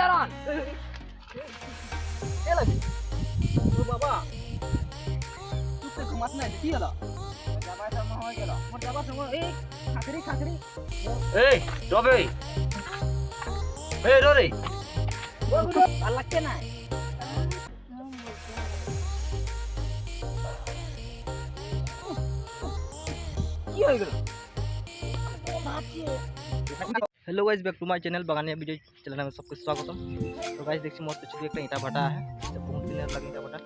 চরণ এ লাগি ও বাবা তুই ঘুমাস না কি হলো যাবার সময় হয়ে গেল মোর যাবার সময় এই খাকরি এই রবে এই রে ও গুলো ভাল লাগছে না কি হয়ে গেল hello guys back to my channel Bagania video channel में सबको स्वागतम। तो गाइस देखिए मोर पीछे एक ईटा भाटा है तो बहुत दिन लगे ईटा भाटा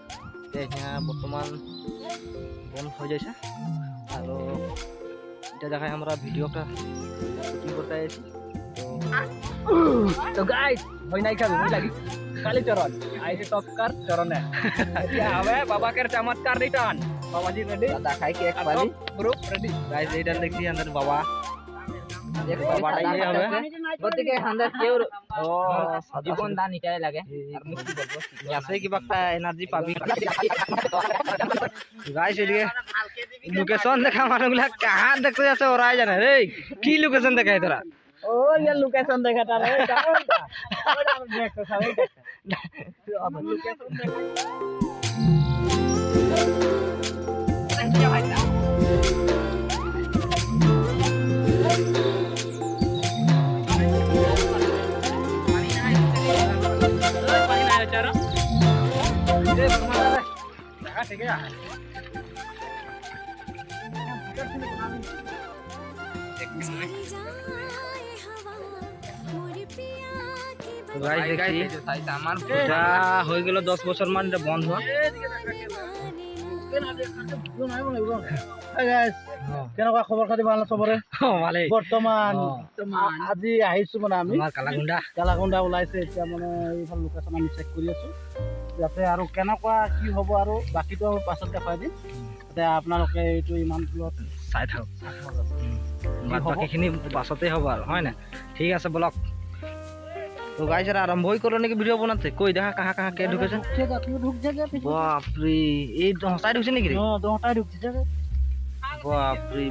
ये यहाँ बर्तमान बंद हो जाए और इटा देखा हमारा वीडियो का शूटिंग करता है तो गाइस होई নাই খাবে মই লাগি কালি চরণ আইছে টপকার চরণে এতিয়া হবে বাবা के चमत्कार रिटर्न बाबा जी रेडी देखाई कि एक बारी ग्रुप रेडी गाइस इटा देखिए अंदर बाबा एक बाबा ये হবে গতিকে হান্দার কেউ ও জীবন দান ইটাই লাগে আর মুক্তি বলবো ऐसे की बक्ता एनर्जी पाबी गाइस এদিকে লোকেশন দেখা মানুষগুলা कहां দেখতে যাচ্ছে ওরা জানে রে কি লোকেশন দেখায় তোরা ও ये লোকেশন দেখাটা রে কেমনটা ওটা আমরা দেখতে সবাই দেখতে আমরা লোকেশন দেখাই ठीक है तो गाइस देखिए এটা হয়ে গেল 10 বছর মান এটা বন্ধ হওয়া কেনেকুৱা খবৰ খাতি ভাল চবৰে ভালে বৰ্তমান আজি আহিছো মানে আমি আমাৰ কালাগুণ্ডা ওলাইছে এতিয়া মানে এইফাল লোকেশ্যন আমি চেক কৰি আছো যাতে আৰু কেনেকুৱা কি হ'ব আৰু বাকীটো পাছত দেখাই দিম যাতে আপোনালোকে এইটো ইমান দূৰত চাই থাকক বাকীখিনি পাছতে হ'ব আৰু হয় না ঠিক আছে ব্লগ তো গাইস এরা আরম্ভ করলো নাকি ভিডিও বানাতে কই দেখা কাহা কাহা কে ঢুকেছে বাপ রে এই দহটায় ঢুকছে নাকি রে দহটায় ঢুকছে জায়গা বাপ রে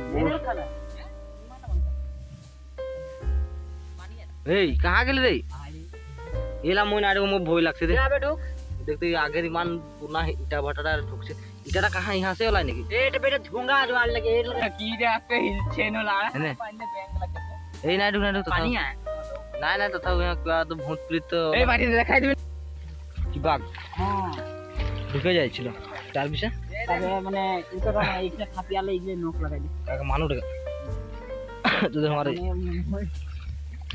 এই কাহা গেলি রে এলা মই না দেখো মোক ভয় লাগছে রে দেখতে আগের ইমান পুনা ইটা ভাটাটা ঢুকছে ইটাটা কাহা ইহা से ওলাই নাকি এটা বেটা ঢুঙ্গা জোয়ার লাগে এই কি রে আজকে হিলছে না এনে এই না ঢুক পানি আয় নাই নাই তথাও কিবা তো ভূত প্রেত এই বাড়ি দেখাই দিবেন কি বাঘ হ্যাঁ ঢুকে যাইছিল তার বিষয় তবে মানে এটা না এইটা খাপিয়ালে ইগলে নখ লাগাই দি কাকে মানু রে তোদের মারে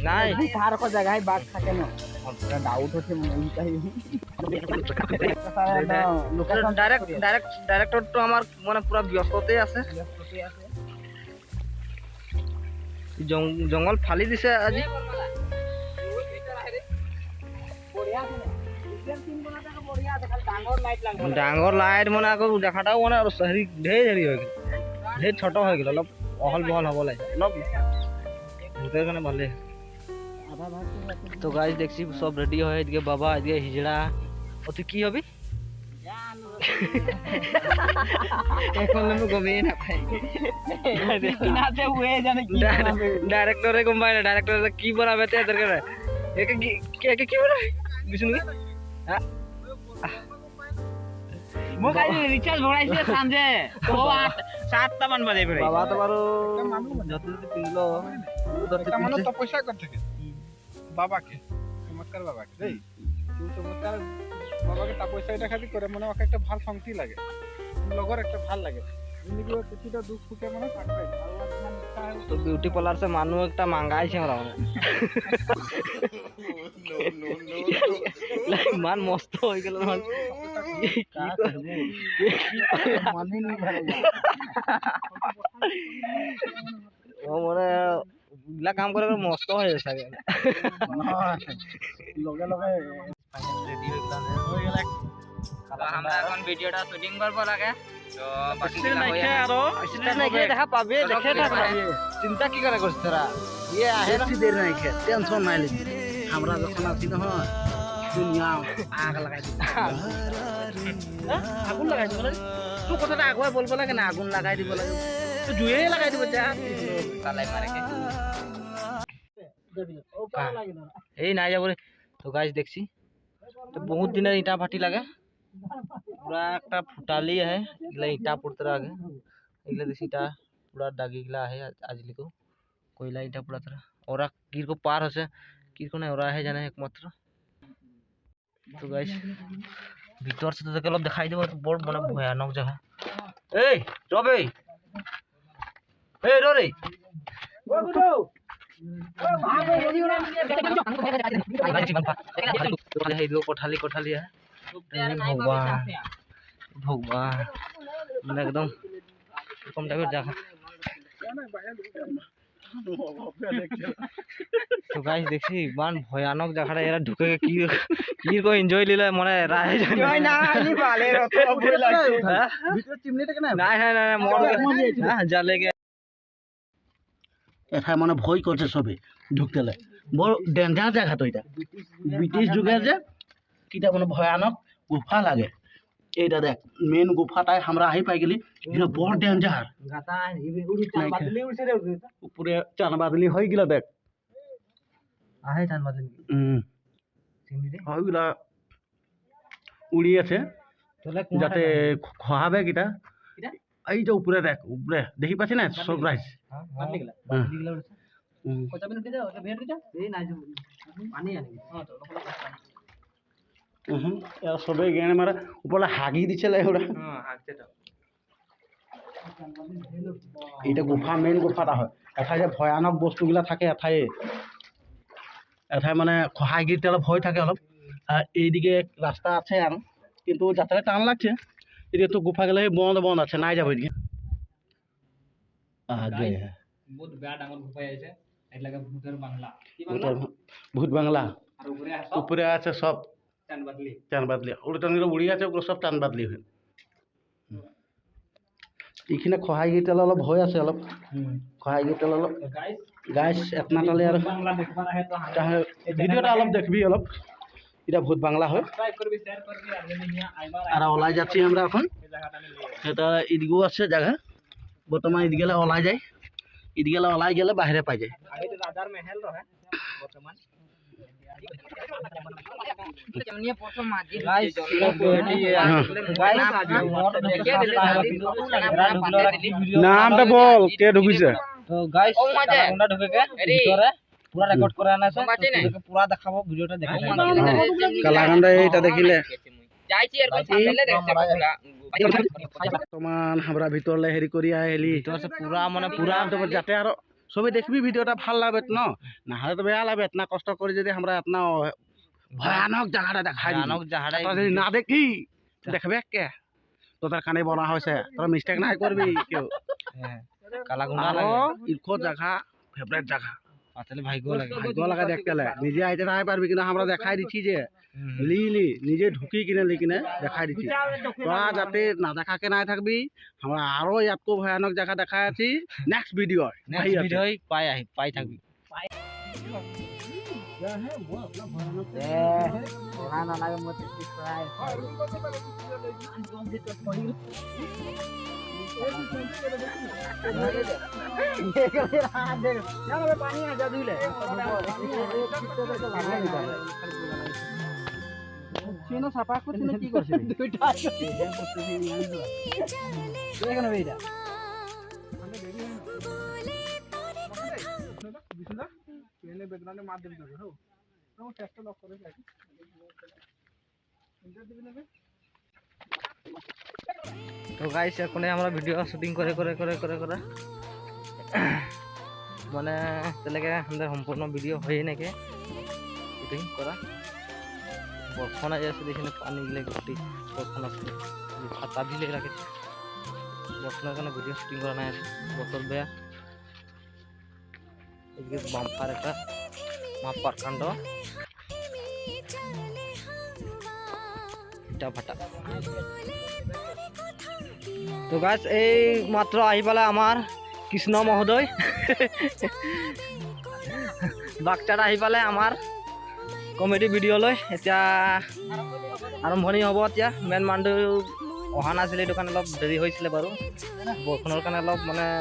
নাই কার কো জায়গায় বাঘ থাকে না আমরা ডাউট হচ্ছে মনে এইটাই লোকেশন ডাইরেক্টর তো আমার মানে পুরো ব্যস্ততেই আছে জঙ্গল ফালি দিছে আজি ডাঙর লাইট মানে আকৌ দেখাটাও মানে হেৰি ঢেৰ হেৰি হৈ গ'ল ঢেৰ ছোট হৈ গ'ল অলপ অহল বহল হ'ব লাগে অলপ ভূতের কাৰণে ভালে তো গাইস দেখছি সব রেডি হয় এদিকে বাবা এদিকে হিজড়া ও তুই কি হবি এখন আমি গমেই না পাই কিনাতে হয়ে জানে কি ডাইরেক্টরে গম্বাই না ডাইরেক্টরে কি বানাবে তে এদের করে একে কি বানাবে বিষ্ণু হ্যাঁ মোবাইল রিচার্জ ভরাইছে সানজে তো 7টা মান বাজে পড়ে বাবা তো বারো যত কিনলো এটা মানে তপস্যা করতে থাকে বাবাকে চমৎকার বাবাকে এই কেউ চমৎকার বাবাকে তপস্যা এটা খালি করে মনে ওকে একটা ভাল শান্তি লাগে লগর একটা ভাল লাগে এমনি কিছুটা দুঃখ সুখে মনে থাকবে তো বিউটি পার্লার से মানুষ একটা মাঙ্গাইছে আমরা মান মস্ত হয়ে গেল মান মানে নি ভালো ও মানে ইলা কাম করে মস্ত হয়ে যাচ্ছে লগে লগে রেডি হয়ে গেল তো আমরা এখন ভিডিওটা শুটিং করব লাগে তো বাকি দেখে আরো দেখে দেখা পাবে দেখে থাকবে চিন্তা কি করে করছ তোরা ये आहे ना বেশি দেরি নাই খে টেনশন নাই লি আমরা যখন আছি না দুনিয়া আগ লাগাই দিই আগুন লাগাই দিব লাগে তুই কথাটা আগুয়াই বলবো লাগে না আগুন লাগাই দিব লাগে তুই জুয়ে লাগাই দিব যা তালাই মারে কে এই নাই যাব রে তো গাইজ দেখছি তো বহুত দিনের ইটা ভাটি লাগে পুরা একটা ফুটালি আহে এগুলা ইটা পড়তে আগে এগুলা দেখছি ইটা পুরা দাগি গিলা আহে আজলিকো কয়লা ইটা পুরা তারা ওরা কিরকম পার হচ্ছে কিরকম ওরা আহে জানে একমাত্র তো গাইজ ভিতর से তোদেরকে অলপ দেখাই দেব বড় মানে ভয়ানক জায়গা এই রবে এই রে कोठाली कोठाली है भगवान भगवान एकदम कम टाइम जगह तो गाइस देखছি মান ভয়ানক জায়গাটা এরা ঢুকে কি কো এনজয় লিলা মনে রাহে যায় না আনি বালে রত ভয় লাগছে ভিতর চিমনিটা কেন না না না মর হ্যাঁ জালে গে এঠাই মানে ভয় করছে সবে ঢুকতেলে বড় ডেঞ্জার জায়গা তো এটা ব্রিটিশ যুগের যে কিটা মানে ভয়ানক গুফা লাগে এইটা দেখ মেন গুফাটাই আমরা আহি পাই গেলি এটা বড় ডেঞ্জার গাতা উড়ি চাল বাদলি উড়ছে রে উপরে চান বাদলি হয়ে গেল দেখ আহে চাল বাদলি চিমনি রে ওইগুলা উড়ি আছে যাতে খহাবে কিটা এই যে উপরে দেখ উপরে দেখি পাচ্ছি না সানরাইজ বাদলি গলা বাদলি গলা উড়ছে কত মিনিট যাও ওটা বের দিছা এই না যে পানি আনি হ্যাঁ তো সবে গেনে মারা উপরে হাগি দিছিল এগুলা হ্যাঁ হাগছে তো এইটা গুফা মেইন গুফাটা হয় এঠাই যে ভয়ানক বস্তুগুলা থাকে এঠাই মানে খহাই গিয়ে অলপ ভয় থাকে অলপ আর এইদিকে রাস্তা আছে আর কিন্তু যাত্রা টান লাগছে এদিকে তো গুফা গেলে বন্ধ বন্ধ আছে নাই যাবো এদিকে আগে বহুত বেয়া ডাঙর গুফাই আছে এটাকে ভূতের বাংলা ভূত বাংলা আর উপরে আছে সব চান বাদলি ওটা টানগুলো উড়ি আছে ওগুলো সব টান বাদলি হয় এইখানে খহাই গিয়ে তেল অলপ ভয় আছে অলপ খহাই গিয়ে তেল অলপ গাইস এতনা তালে আর ভিডিওটা অলপ দেখবি অলপ এটা ভূত বাংলা হয় আর ওলাই যাচ্ছি আমরা এখন এটা এদিকেও আছে জায়গা বর্তমান এদিকে গেলে ওলাই যায় এদিকে গেলে ওলাই গেলে বাইরে পাই যায় রাজার মহল রহে বর্তমান নামটা বল কে ঢুকিছে তো গাইস কালাগুন্ডা ঢুকে ভিতরে পুরা রেকর্ড করে আনা আছে পুরা দেখাবো ভিডিওটা দেখে কালাগান্ডা এইটা দেখিলে যাইছি এর সামনে দেখতে পুরা বর্তমান আমরা ভিতরলে হেরি করি আইলি ভিতর से পুরা মানে পুরা তো যাতে আর সবে দেখবি ভিডিওটা ভাল লাগবে ন না হলে তো বেয়া লাগবে এতনা কষ্ট করে যদি আমরা এতনা ভয়ানক জায়গাটা দেখাই ভয়ানক জায়গাটা যদি না দেখি দেখবে কে তোদের কানে বনা হয়েছে তোরা মিস্টেক নাই করবি কেউ কালাগুন্ডা আরো লাগে ইকো জায়গা ফেভারিট জায়গা আসলে ভাগ্য লাগে ভাগ্য লাগা দেখতে নিজে আইতে নাই পারবি কিন্তু আমরা দেখাই দিচ্ছি যে লিলি নিজে ঢুকি কিনে লি কিনে দেখাই দিচ্ছি তোরা যাতে না দেখাকে নাই থাকবি আমরা আরো ইয়াতকো ভয়ানক জায়গা দেখাই আছি নেক্সট ভিডিও নেক্সট ভিডিও পাই থাকবি সাপা করছিস কি করছিস দেখেন এইটা তো গাইস এখন আমরা ভিডিও শুটিং করে মানে তেলেকে আমাদের সম্পূর্ণ ভিডিও হয়ে নাকি শুটিং করা বরফন আছে দেখেন পানি গেলে গোটি বরফন আছে ছাতা দিলে রাখেছে বরফনের কারণে ভিডিও শুটিং করা নাই আছে বছর বেয়া এদিকে বাম্পার একটা মাপার কাণ্ড ইটা ভাটা তো গাছ এই মাত্র আহি পালে আমার কৃষ্ণ মহোদয় বাচ্চাটা আহি পালে আমার কমেডি ভিডিও লৈ এতিয়া আৰম্ভণি হ'ব এতিয়া মেন মানুহ অহা নাছিলে এইটো কাৰণে অলপ দেৰি হৈছিলে বাৰু বৰষুণৰ কাৰণে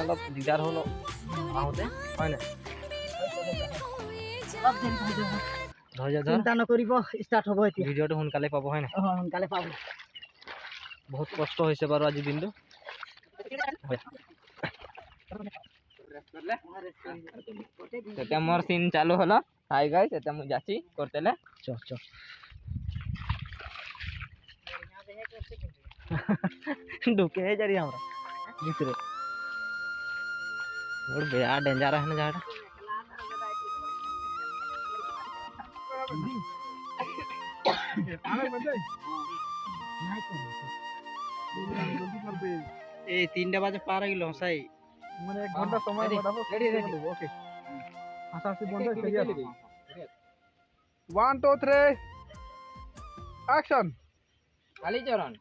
অলপ দিগদাৰ হ'ল আহোঁতে হয় নাই ধৈৰ্য ধৰ চিন্তা নকৰিব ষ্টাৰ্ট হ'ব এতিয়া ভিডিঅ'টো সোনকালে পাব হয় নাই সোনকালে পাব বহুত কষ্ট হৈছে বাৰু আজি দিনটো এতিয়া মোৰ সিন চালু হলো হাই গাইস এতিয়া মই যাচ্ছি করতেলে চ চ ঢুকে যারি আমরা ভিতরে বড় বেয়া ডেঞ্জার আছে না জায়গাটা এই 3টা বাজে পার হয়ে গেল হসাই মানে 1 ঘন্টা সময় বাড়াবো রেডি ওকে হাসাহাসি বন্ধ সিরিয়াস 1 2 3 অ্যাকশন কালীচরণ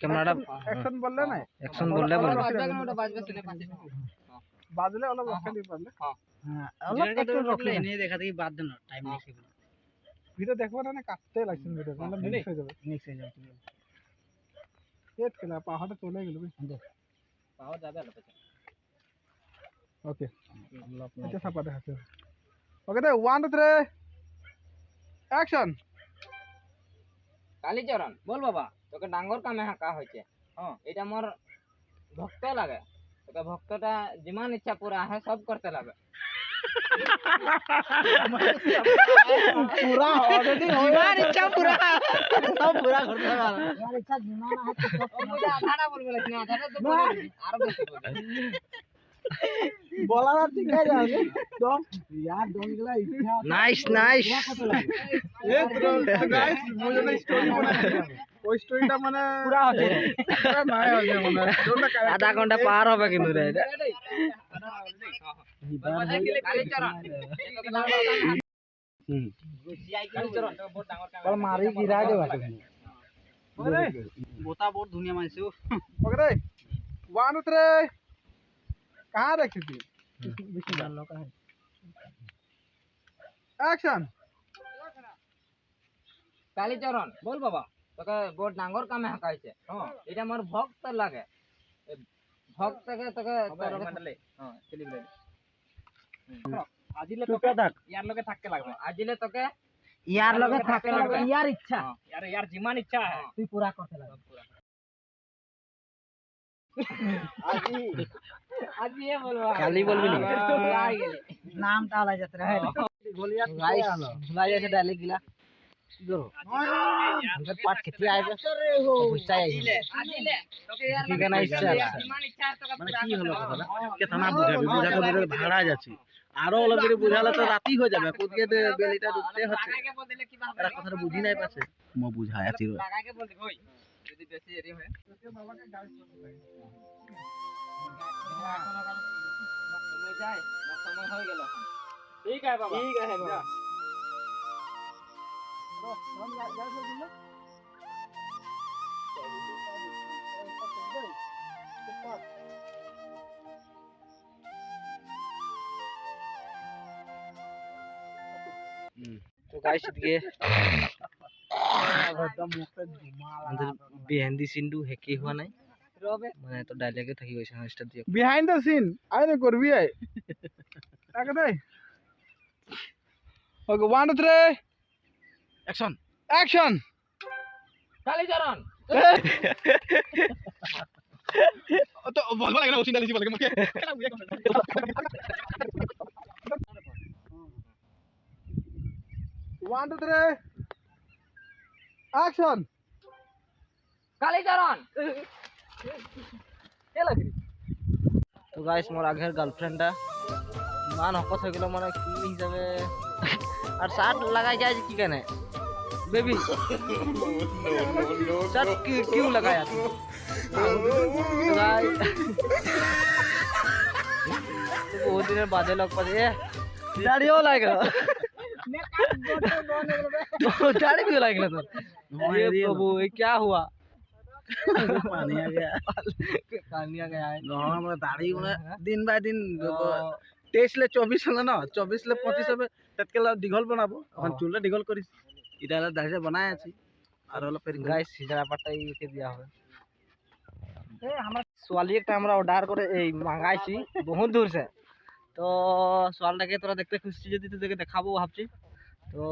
ক্যামেরাটা অ্যাকশন বললে না অ্যাকশন বললে বল বাজবে শুনে পাঁচে বাজলে অলপ রাখলি পারলে অলপ একটু রাখলে এনে দেখা দেখি বাদ দেন টাইম লিখে ভিডিও দেখবো না কাটতে লাগছে ভিডিও মানে মিক্স হয়ে যাবে এত কেলা পাহাড়ে চলে গেল পাওয়া যাবে আলো ওকে এটা সাপা দেখাচ্ছে ওকে দে 1 2 3 অ্যাকশন কালীচরণ বল বাবা তোকে ডাঙ্গর কামে হাঁকা হয়েছে এটা মোর ভক্ত লাগে তোকে ভক্তটা যিমান ইচ্ছা পুরা है सब करते লাগে पूरा ऑलरेडी जीवन इच्छा पूरा सब पूरा करते हैं यार इच्छा जिमाना है तो सब मुझे आधारा बोल बोले ना आधारा तो बोल आरो बेশি बोल बोला ना ठीक है जाओगे तो यार डोंगला इच्छा नाइस नाइस ए तो गाइस मुझे ना स्टोरी बनाना ওই স্টোরিটা মানে पूरा हो जाए পুরা নাই হবে মানে কোনটা आधा घंटा पार হবে কিন্তু রে कालीचरण कालीचरण तो बहुत डांगर पर मारी गिरा दे बाटे बोता बहुत दुनिया में से ओके रे 1 2 3 कहां रखी थी অ্যাকশন কালীচরণ বল বাবা তোকে বহুত ডাঙ্গর কামে হাঁকা হয়েছে এটা মোর ভক্ত লাগে ভক্তকে তোকে আজিলে তোকে ইয়ার লগে থাকতে লাগবে আজিলে তোকে यार लगे थाके लगे यार इच्छा यार जिमान इच्छा है तू पूरा करते लगे आज ये बोलवा खाली बोलबी नी नाम डाला जाते रहे गोलियां गाइस भुला जैसे डायलॉग गिला इधर हम पार्ट कितने आए गुस्सा है আজিলে তোকে यार ठीक है ना इच्छा जिमान इच्छा है তোকে মানে কি হলো কথাটা কেতনা বুঝাবি বুঝাতে ভাড়া যাচ্ছে আরো অলপ করে বুঝালে তো রাতি হয়ে যাবে কোদিকে বেলিটা ঢুকতে হচ্ছে লাগাকে বল দিলে কি ভাবে এরা কথাটা বুঝি নাই পাছে মই বুঝায় আছি লাগাকে বল দিবি ওই যদি বেশি এরি হয় তুমি যাই না সময় হয়ে গেল এখন ঠিক আছে বাবা ঠিক আছে বাবা तो गाइस ये अंदर बेहंदी सिंधु हेके हुआ नहीं মানে তো ডায়লগে থাকি গৈছে স্টার্ট দিয়ে বিহাইন্ড দ্য সিন আইনে করবি আই টাকা দে ওকে 1 2 3 অ্যাকশন অ্যাকশন কালীচরণ তো বলবা লাগে না ওসিন ডালিছি বলে মুখে one two three action Kalicharan তো গাইস মোর আগের গার্লফ্রেন্ডটা মান হকত হয়ে গেল মানে কি হিসাবে আর শার্ট লাগাই যায় কি কেন बेबी शर्ट क्यों लगाया तू बहुत दिन बाद लग पाते दाढ़ियों लगे दाढ़ी क्यों लगे तो ये प्रभु ये क्या हुआ पानी आ गया पानी आ गया है हमरा दाढ़ी दिन बाय दिन 23 ले 24 হলো না 24 ले 25 হবে তৎকাল দীঘল বানাবো এখন চুলে দীঘল করিস এটা হলো দাড়িটা বানায় আছি আর হলো ফের গাইস সিজারা পাটাই কে দিয়া হবে এ আমরা সোয়ালি একটা আমরা অর্ডার করে এই মাগাইছি বহুত দূর से তো সোয়ালটাকে তোরা দেখতে খুশি যদি তোদেরকে দেখাবো ভাবছি। তো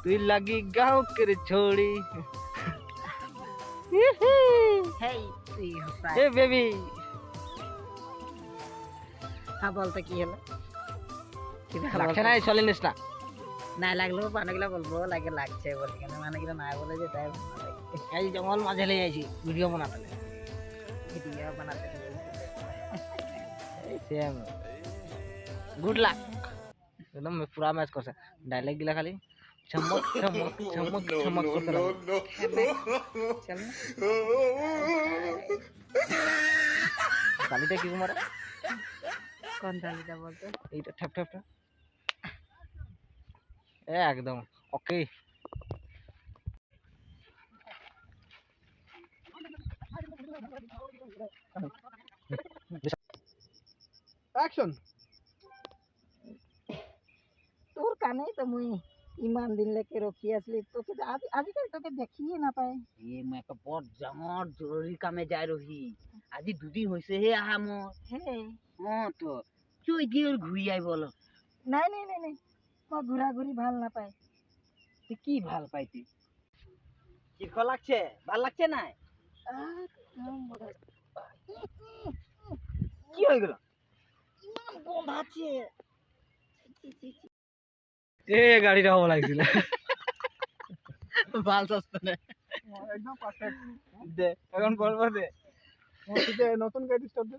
তুই লাগি গাঁও করে ছোড়ি হেই তুই হসা এ বেবি হ্যাঁ বলতে কি হলো লাগছে না এই চলিনিস না না লাগলেও মানুষগুলো বলবো লাগে লাগছে বলি কেন মানুষগুলো না বলে যে তাই ভালো লাগে এই জঙ্গল মাঝে লেগে যাইছি ভিডিও বানাতে ভিডিও বানাতে সেম গুড লাক একদম পুরা ম্যাচ করছে ডায়লগ গিলা খালি চমক চমক চমক চমক করতে লাগে চল না তালিটা কি কুমার কোন তালিটা বলতো এইটা ঠ্যাপ ঠ্যাপ ঠ্যাপ একদম ওকে অ্যাকশন। তোর কানে তো মুই ইমান দিন লেকে রখি আসলি তোকে আজিকালি তোকে দেখিয়ে না পায় মই একটা বড় ডাঙৰ জরুরি কামে যাই রহি আজি দুদিন হৈছে হে আহা মোৰ হে তো তুই গিয়ে ঘুরি আই বল নাই নাই নাই নাই মই ঘূৰা ঘূৰি ভাল নাপায় তুই কি ভাল পাইতি কি লাগছে ভাল লাগছে না কি হয়ে গেল ইমান গন্ধাচ্ছে এ গাড়িটা হওয়া লাগছিল ভাল সস্তা না একদম পারফেক্ট। দে এখন বলবো দে নতুন গাড়ি স্টার্ট দে।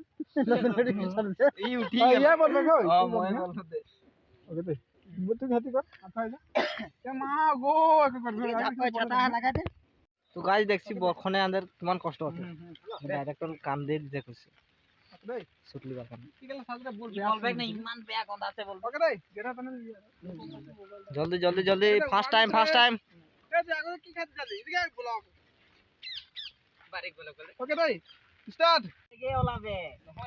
এই উঠি হ্যাঁ, ইয়া বলবে গো। মই বলবো দে ওকে দে। তুই হাতি কর। আচ্ছা এ মা গো একে করবে। ছাতা লাগা দে তো গাইজ দেখছি বরখনে আন্দার কিমান কষ্ট আছে ডাইরেক্টর কাম দিয়ে দেখছি দেই সুটলি বাকান কি গেল সাজটা বল বলবে না ইমান বেয়া গন্ধাচ্ছে বলবে ওকে দেই যেটা তনে জলদি জলদি জলদি ফার্স্ট টাইম এ যে আগে কি খাতে যালি এদিকে ব্লগ বারিক বলে বলে ওকে দেই স্টার্ট কে ওলাবে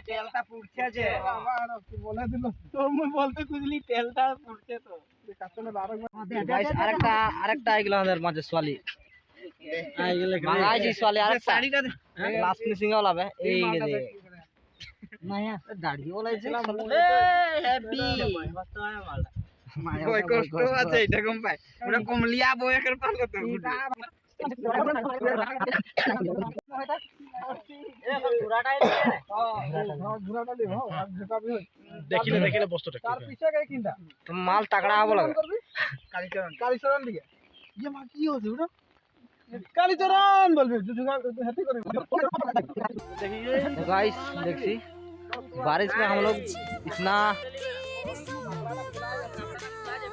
তেলটা পুড়ছে যে আবার কি বলে দিল তো মুই বলতে খুঁজলি তেলটা পুড়ছে তো কাস্টমার আরেকবার গাইজ আরেকটা আইগুলো আমাদের মাঝে সোয়ালি আইগুলো গাইজ সোয়ালি আরেকটা শাড়িটা দে লাস্ট ফিনিশিং ওলাবে এই যে মায়া দাড়ি ওলাইছে এ হ্যাপি বই কষ্ট আছে এটা কম পায় পুরো কমলিয়া বই এর পারলো তো ঘোরাটা দিব আর যেটা भी দেখিলে বস্তুটা তার পিছে গায় কিনটা তো মাল তাগড়া হবো লাগে কালীচরণ দিকে ये মা কি হচ্ছে ওটা कालीचरण बोल हाथी कर तो गाइस देखिए बारिश में हम लोग इतना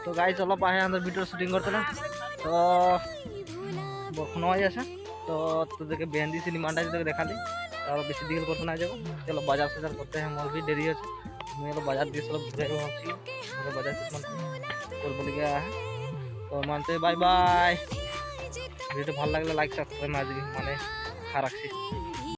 तो गाइस অলপ আহে আমরা ভিডিও শুটিং করতে না তো বখন হয়ে আছে তো তোদেরকে বেন্দি সিনেমাটা যদি দেখা দিই আর বেশি দিন করতে না যাব চলো বাজার সাজার করতে हैं मोर भी देरी আছে मैं लोग बाजार দিয়ে সব ঘুরে ভাবছি ঘুরে বাজার করবো লিগে তো মানতে বাই বাই ভিডিও ভালো লাগলে লাইক সাবস্ক্রাইব আজকে মানে রাখছি